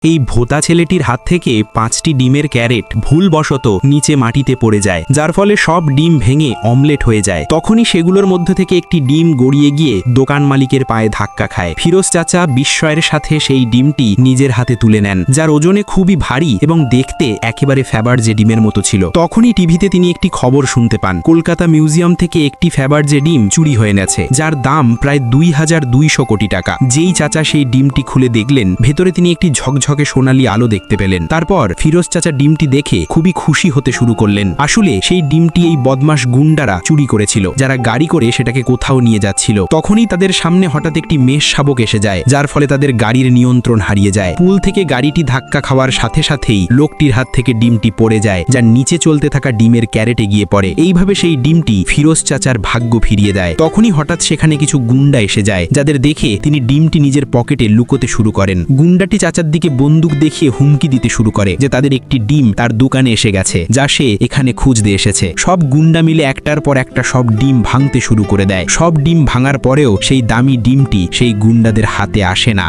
এই ভোতা ছেলেটির হাত থেকে 5টি ডিমের ক্যারেট ভুলবশত নিচে মাটিতে পড়ে যায়, যার ফলে সব ডিম ভেঙে অমলেট হয়ে যায়। তখনই সেগুলোর মধ্যে থেকে একটি ডিম গড়িয়ে গিয়ে দোকান মালিকের পায়ে ধাক্কা খায়। ফিরোজ চাচা বিস্ময়ের সাথে সেই ডিমটি নিজের হাতে তুলে নেন, যার ওজনে খুবই ভারী এবং দেখতে একেবারে ফ্যাবার্জে ডিমের মতো ছিল। তখনই টিভিতে তিনি একটি খবর শুনতে পান, কলকাতা মিউজিয়াম থেকে একটি ফ্যাবার্জে ডিম চুরি হয়ে গেছে, যার দাম প্রায় 2200 কোটি টাকা। যেই চাচা সেই ডিমটি খুলে দেখলেন, ভেতরে তিনি একটি ঝকঝকে সোনালী আলো দেখতে পেলেন। তারপর ফিরোজ চাচা ডিমটি দেখে খুবই খুশি হতে শুরু করলেন। আসলে সেই ডিমটি এই বদমাশ গুন্ডারা চুরি করেছিল, যারা গাড়ি করে সেটাকে কোথাও নিয়ে যাচ্ছিল। তখনই তাদের সামনে হঠাৎ একটি মেষ শাবক এসে যায়, যার ফলে তাদের গাড়ির নিয়ন্ত্রণ হারিয়ে যায়। পুল থেকে গাড়িটি ধাক্কা খাওয়ার সাথে সাথেই লোকটির হাত থেকে ডিমটি পড়ে যায়, যার নিচে চলতে থাকা ডিমের ক্যারেটে গিয়ে পড়ে। এইভাবে সেই ডিমটি ফিরোজ চাচার ভাগ্য ফিরিয়ে দেয়। তখনই হঠাৎ সেখানে কিছু গুন্ডা এসে যায়, যাদের দেখে তিনি ডিমটি নিজের পকেটে লুকোতে শুরু করেন। গুন্ডাটি চাচার দিকে বন্দুক দেখিয়ে হুমকি দিতে শুরু করে যে তাদের একটি ডিম তার দোকানে এসে গেছে, যা সে এখানে খুঁজতে এসেছে। সব গুন্ডা মিলে একটার পর একটা সব ডিম ভাঙতে শুরু করে দেয়। সব ডিম ভাঙার পরেও সেই দামি ডিমটি সেই গুন্ডাদের হাতে আসে না।